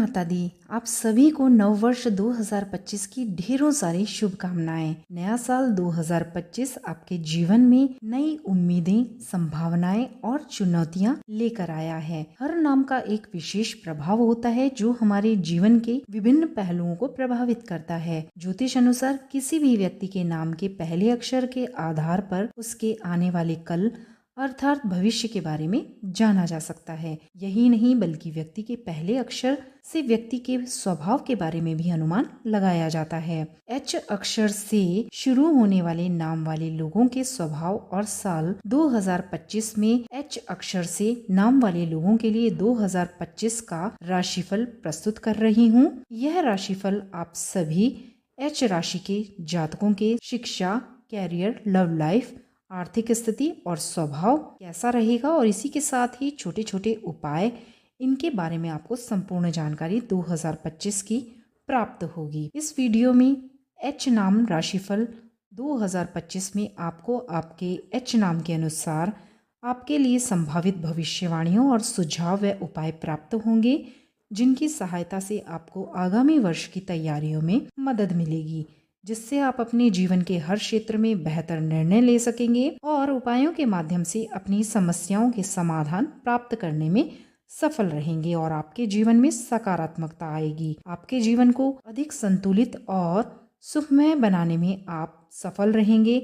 माता दी। आप सभी को नववर्ष 2025 की ढेरों सारी शुभकामनाएं। नया साल 2025 आपके जीवन में नई उम्मीदें, संभावनाएं और चुनौतियां लेकर आया है। हर नाम का एक विशेष प्रभाव होता है जो हमारे जीवन के विभिन्न पहलुओं को प्रभावित करता है। ज्योतिष अनुसार किसी भी व्यक्ति के नाम के पहले अक्षर के आधार पर उसके आने वाले कल अर्थात भविष्य के बारे में जाना जा सकता है। यही नहीं बल्कि व्यक्ति के पहले अक्षर से व्यक्ति के स्वभाव के बारे में भी अनुमान लगाया जाता है। एच अक्षर से शुरू होने वाले नाम वाले लोगों के स्वभाव और साल 2025 में एच अक्षर से नाम वाले लोगों के लिए 2025 का राशिफल प्रस्तुत कर रही हूँ। यह राशिफल आप सभी एच राशि के जातकों के शिक्षा, कैरियर, लव लाइफ, आर्थिक स्थिति और स्वभाव कैसा रहेगा और इसी के साथ ही छोटे छोटे उपाय, इनके बारे में आपको संपूर्ण जानकारी 2025 की प्राप्त होगी। इस वीडियो में एच नाम राशिफल 2025 में आपको आपके एच नाम के अनुसार आपके लिए संभावित भविष्यवाणियों और सुझाव व उपाय प्राप्त होंगे, जिनकी सहायता से आपको आगामी वर्ष की तैयारियों में मदद मिलेगी, जिससे आप अपने जीवन के हर क्षेत्र में बेहतर निर्णय ले सकेंगे और उपायों के माध्यम से अपनी समस्याओं के समाधान प्राप्त करने में सफल रहेंगे और आपके जीवन में सकारात्मकता आएगी। आपके जीवन को अधिक संतुलित और सुखमय बनाने में आप सफल रहेंगे।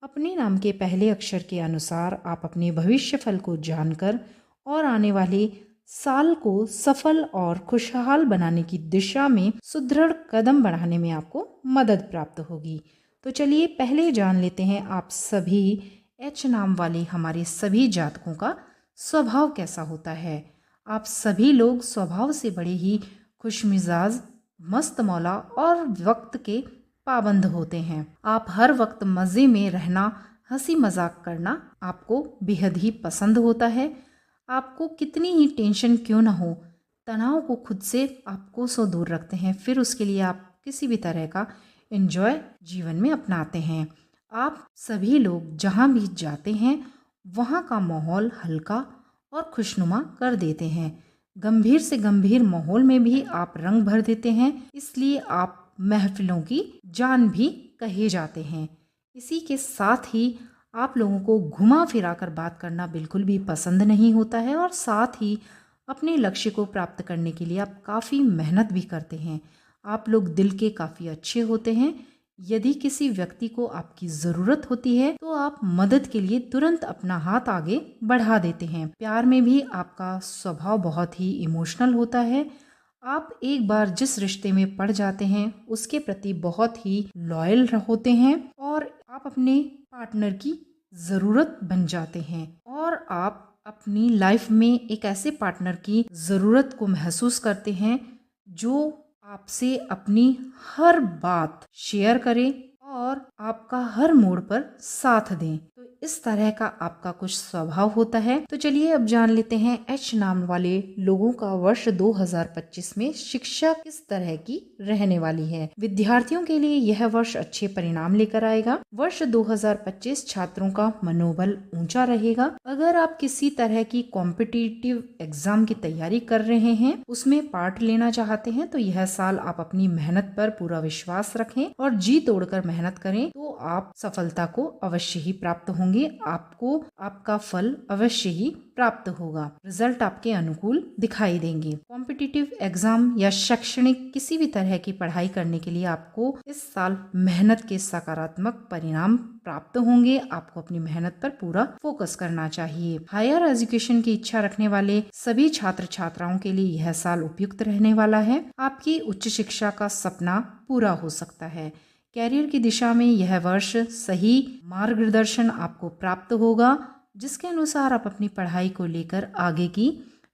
अपने नाम के पहले अक्षर के अनुसार आप अपने भविष्य फल को जानकर और आने वाले साल को सफल और खुशहाल बनाने की दिशा में सुदृढ़ कदम बढ़ाने में आपको मदद प्राप्त होगी। तो चलिए पहले जान लेते हैं आप सभी एच नाम वाले हमारे सभी जातकों का स्वभाव कैसा होता है। आप सभी लोग स्वभाव से बड़े ही खुशमिजाज, मस्त मौला और वक्त के पाबंद होते हैं। आप हर वक्त मज़े में रहना, हंसी मजाक करना आपको बेहद ही पसंद होता है। आपको कितनी ही टेंशन क्यों ना हो, तनाव को खुद से आपको सो दूर रखते हैं, फिर उसके लिए आप किसी भी तरह का एंजॉय जीवन में अपनाते हैं। आप सभी लोग जहाँ भी जाते हैं वहाँ का माहौल हल्का और खुशनुमा कर देते हैं। गंभीर से गंभीर माहौल में भी आप रंग भर देते हैं, इसलिए आप महफिलों की जान भी कहे जाते हैं। इसी के साथ ही आप लोगों को घुमा फिरा कर बात करना बिल्कुल भी पसंद नहीं होता है और साथ ही अपने लक्ष्य को प्राप्त करने के लिए आप काफ़ी मेहनत भी करते हैं। आप लोग दिल के काफ़ी अच्छे होते हैं। यदि किसी व्यक्ति को आपकी ज़रूरत होती है तो आप मदद के लिए तुरंत अपना हाथ आगे बढ़ा देते हैं। प्यार में भी आपका स्वभाव बहुत ही इमोशनल होता है। आप एक बार जिस रिश्ते में पड़ जाते हैं उसके प्रति बहुत ही लॉयल होते हैं और आप अपने पार्टनर की ज़रूरत बन जाते हैं और आप अपनी लाइफ में एक ऐसे पार्टनर की ज़रूरत को महसूस करते हैं जो आपसे अपनी हर बात शेयर करे और आपका हर मोड़ पर साथ दें। तो इस तरह का आपका कुछ स्वभाव होता है। तो चलिए अब जान लेते हैं एच नाम वाले लोगों का वर्ष 2025 में शिक्षा किस तरह की रहने वाली है। विद्यार्थियों के लिए यह वर्ष अच्छे परिणाम लेकर आएगा। वर्ष 2025 छात्रों का मनोबल ऊंचा रहेगा। अगर आप किसी तरह की कॉम्पिटिटिव एग्जाम की तैयारी कर रहे हैं, उसमें पार्ट लेना चाहते हैं, तो यह साल आप अपनी मेहनत पर पूरा विश्वास रखें और जी तोड़कर मेहनत करें तो आप सफलता को अवश्य ही प्राप्त होंगे। आपको आपका फल अवश्य ही प्राप्त होगा। रिजल्ट आपके अनुकूल दिखाई देंगे। कॉम्पिटिटिव एग्जाम या शैक्षणिक किसी भी तरह की पढ़ाई करने के लिए आपको इस साल मेहनत के सकारात्मक परिणाम प्राप्त होंगे। आपको अपनी मेहनत पर पूरा फोकस करना चाहिए। हायर एजुकेशन की इच्छा रखने वाले सभी छात्र छात्राओं के लिए यह साल उपयुक्त रहने वाला है। आपकी उच्च शिक्षा का सपना पूरा हो सकता है। कैरियर की दिशा में यह वर्ष सही मार्गदर्शन आपको प्राप्त होगा, जिसके अनुसार आप अपनी पढ़ाई को लेकर आगे की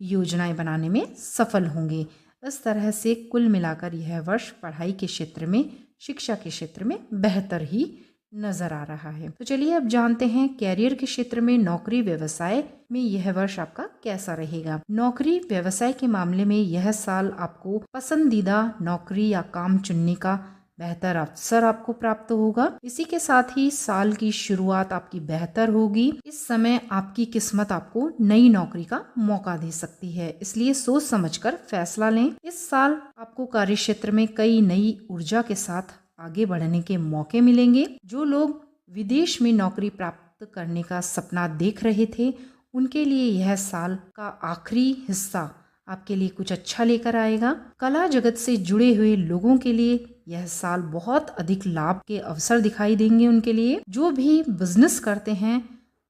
योजनाएं बनाने में सफल होंगे। इस तरह से कुल मिलाकर यह वर्ष पढ़ाई के क्षेत्र में, शिक्षा के क्षेत्र में बेहतर ही नजर आ रहा है। तो चलिए अब जानते हैं कैरियर के क्षेत्र में, नौकरी व्यवसाय में यह वर्ष आपका कैसा रहेगा। नौकरी व्यवसाय के मामले में यह साल आपको पसंदीदा नौकरी या काम चुनने का बेहतर अवसर आपको प्राप्त होगा। इसी के साथ ही साल की शुरुआत आपकी बेहतर होगी। इस समय आपकी किस्मत आपको नई नौकरी का मौका दे सकती है, इसलिए सोच समझकर फैसला लें। इस साल आपको कार्यक्षेत्र में कई नई ऊर्जा के साथ आगे बढ़ने के मौके मिलेंगे। जो लोग विदेश में नौकरी प्राप्त करने का सपना देख रहे थे, उनके लिए यह साल का आखिरी हिस्सा आपके लिए कुछ अच्छा लेकर आएगा। कला जगत से जुड़े हुए लोगों के लिए यह साल बहुत अधिक लाभ के अवसर दिखाई देंगे। उनके लिए जो भी बिजनेस करते हैं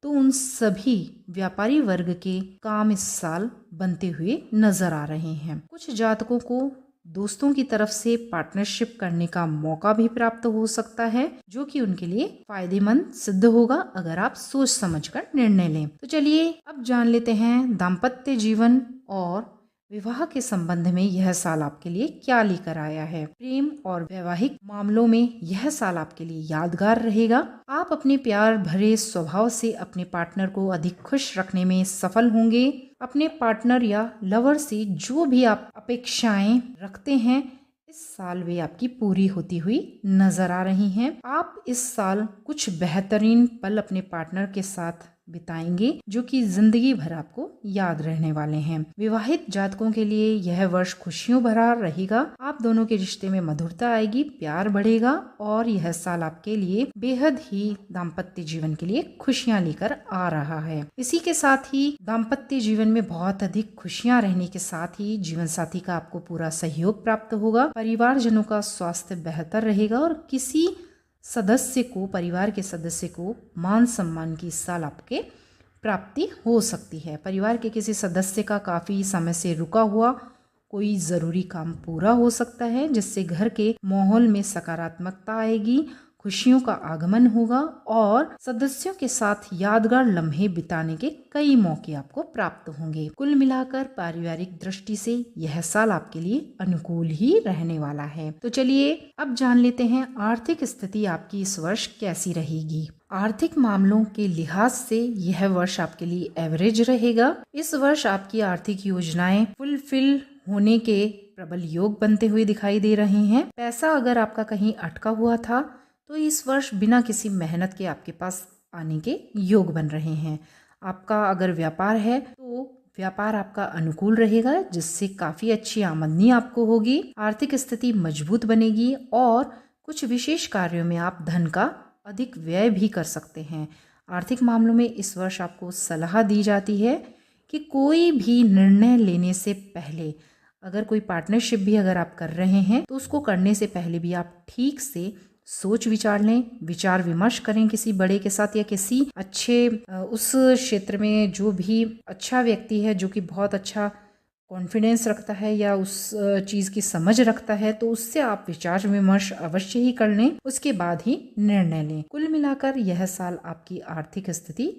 तो उन सभी व्यापारी वर्ग के काम इस साल बनते हुए नजर आ रहे हैं। कुछ जातकों को दोस्तों की तरफ से पार्टनरशिप करने का मौका भी प्राप्त हो सकता है, जो कि उनके लिए फायदेमंद सिद्ध होगा अगर आप सोच समझकर निर्णय लें। तो चलिए अब जान लेते हैं दाम्पत्य जीवन और विवाह के संबंध में यह साल आपके लिए क्या लेकर आया है। प्रेम और वैवाहिक मामलों में यह साल आपके लिए यादगार रहेगा। आप अपने प्यार भरे स्वभाव से अपने पार्टनर को अधिक खुश रखने में सफल होंगे। अपने पार्टनर या लवर से जो भी आप अपेक्षाएं रखते हैं, इस साल वे आपकी पूरी होती हुई नजर आ रही हैं। आप इस साल कुछ बेहतरीन पल अपने पार्टनर के साथ बिताएंगे, जो कि जिंदगी भर आपको याद रहने वाले हैं। विवाहित जातकों के लिए यह वर्ष खुशियों भरा रहेगा। आप दोनों के रिश्ते में मधुरता आएगी, प्यार बढ़ेगा और यह साल आपके लिए बेहद ही दाम्पत्य जीवन के लिए खुशियां लेकर आ रहा है। इसी के साथ ही दाम्पत्य जीवन में बहुत अधिक खुशियां रहने के साथ ही जीवन साथी का आपको पूरा सहयोग प्राप्त होगा। परिवारजनों का स्वास्थ्य बेहतर रहेगा और किसी सदस्य को, परिवार के सदस्य को मान सम्मान की इस साल आपके प्राप्ति हो सकती है। परिवार के किसी सदस्य का काफी समय से रुका हुआ कोई जरूरी काम पूरा हो सकता है, जिससे घर के माहौल में सकारात्मकता आएगी, खुशियों का आगमन होगा और सदस्यों के साथ यादगार लम्हे बिताने के कई मौके आपको प्राप्त होंगे। कुल मिलाकर पारिवारिक दृष्टि से यह साल आपके लिए अनुकूल ही रहने वाला है। तो चलिए अब जान लेते हैं आर्थिक स्थिति आपकी इस वर्ष कैसी रहेगी। आर्थिक मामलों के लिहाज से यह वर्ष आपके लिए एवरेज रहेगा। इस वर्ष आपकी आर्थिक योजनाएं फुलफिल होने के प्रबल योग बनते हुए दिखाई दे रहे हैं। पैसा अगर आपका कहीं अटका हुआ था तो इस वर्ष बिना किसी मेहनत के आपके पास आने के योग बन रहे हैं। आपका अगर व्यापार है तो व्यापार आपका अनुकूल रहेगा, जिससे काफी अच्छी आमदनी आपको होगी। आर्थिक स्थिति मजबूत बनेगी और कुछ विशेष कार्यों में आप धन का अधिक व्यय भी कर सकते हैं। आर्थिक मामलों में इस वर्ष आपको सलाह दी जाती है कि कोई भी निर्णय लेने से पहले, अगर कोई पार्टनरशिप भी अगर आप कर रहे हैं तो उसको करने से पहले भी आप ठीक से सोच विचार लें, विचार विमर्श करें किसी बड़े के साथ या किसी अच्छे उस क्षेत्र में जो भी अच्छा व्यक्ति है, जो कि बहुत अच्छा कॉन्फिडेंस रखता है या उस चीज़ की समझ रखता है, तो उससे आप विचार विमर्श अवश्य ही कर लें, उसके बाद ही निर्णय लें। कुल मिलाकर यह साल आपकी आर्थिक स्थिति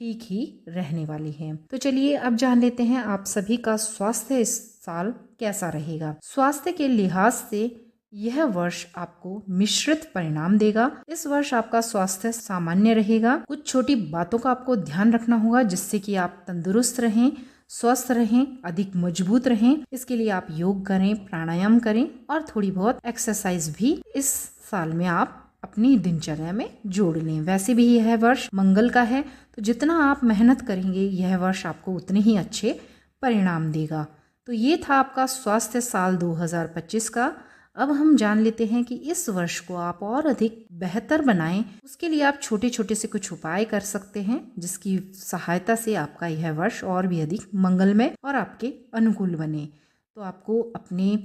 ठीक ही रहने वाली है। तो चलिए अब जान लेते हैं आप सभी का स्वास्थ्य इस साल कैसा रहेगा। स्वास्थ्य के लिहाज से यह वर्ष आपको मिश्रित परिणाम देगा। इस वर्ष आपका स्वास्थ्य सामान्य रहेगा। कुछ छोटी बातों का आपको ध्यान रखना होगा, जिससे कि आप तंदुरुस्त रहें, स्वस्थ रहें, अधिक मजबूत रहें। इसके लिए आप योग करें, प्राणायाम करें और थोड़ी बहुत एक्सरसाइज भी इस साल में आप अपनी दिनचर्या में जोड़ लें। वैसे भी यह वर्ष मंगल का है, तो जितना आप मेहनत करेंगे यह वर्ष आपको उतने ही अच्छे परिणाम देगा। तो ये था आपका स्वास्थ्य साल 2025 का। अब हम जान लेते हैं कि इस वर्ष को आप और अधिक बेहतर बनाएं। उसके लिए आप छोटे छोटे से कुछ उपाय कर सकते हैं, जिसकी सहायता से आपका यह वर्ष और भी अधिक मंगलमय और आपके अनुकूल बने। तो आपको अपने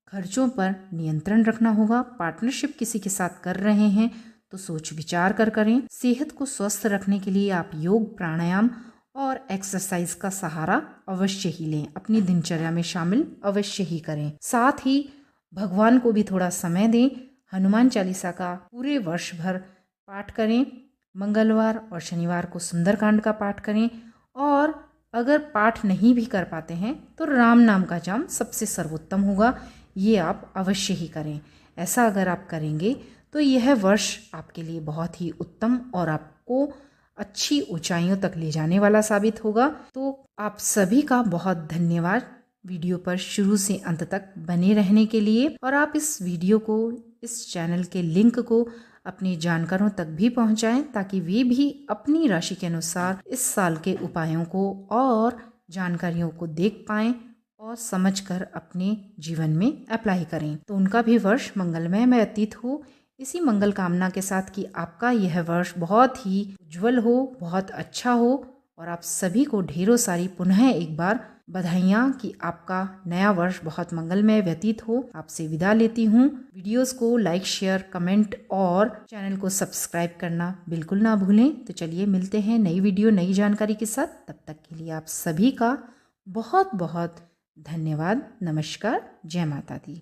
खर्चों पर नियंत्रण रखना होगा। पार्टनरशिप किसी के साथ कर रहे हैं तो सोच विचार कर करें। सेहत को स्वस्थ रखने के लिए आप योग, प्राणायाम और एक्सरसाइज का सहारा अवश्य ही लें। अपनी दिनचर्या में शामिल अवश्य ही करें। साथ ही भगवान को भी थोड़ा समय दें। हनुमान चालीसा का पूरे वर्ष भर पाठ करें। मंगलवार और शनिवार को सुंदरकांड का पाठ करें और अगर पाठ नहीं भी कर पाते हैं तो राम नाम का जाप सबसे सर्वोत्तम होगा। ये आप अवश्य ही करें। ऐसा अगर आप करेंगे तो यह वर्ष आपके लिए बहुत ही उत्तम और आपको अच्छी ऊंचाइयों तक ले जाने वाला साबित होगा। तो आप सभी का बहुत धन्यवाद वीडियो पर शुरू से अंत तक बने रहने के लिए। और आप इस वीडियो को इस चैनल के लिंक को अपने जानकारों तक भी पहुंचाएं ताकि वे भी अपनी राशि के अनुसार इस साल के उपायों को और जानकारियों को देख पाएं और समझकर अपने जीवन में अप्लाई करें। तो उनका भी वर्ष मंगलमय में व्यतीत हो, इसी मंगल कामना के साथ कि आपका यह वर्ष बहुत ही उज्जवल हो, बहुत अच्छा हो और आप सभी को ढेरों सारी पुनः एक बार बधाइयाँ कि आपका नया वर्ष बहुत मंगलमय व्यतीत हो। आपसे विदा लेती हूँ। वीडियोस को लाइक, शेयर, कमेंट और चैनल को सब्सक्राइब करना बिल्कुल ना भूलें। तो चलिए मिलते हैं नई वीडियो नई जानकारी के साथ। तब तक के लिए आप सभी का बहुत बहुत धन्यवाद। नमस्कार। जय माता दी।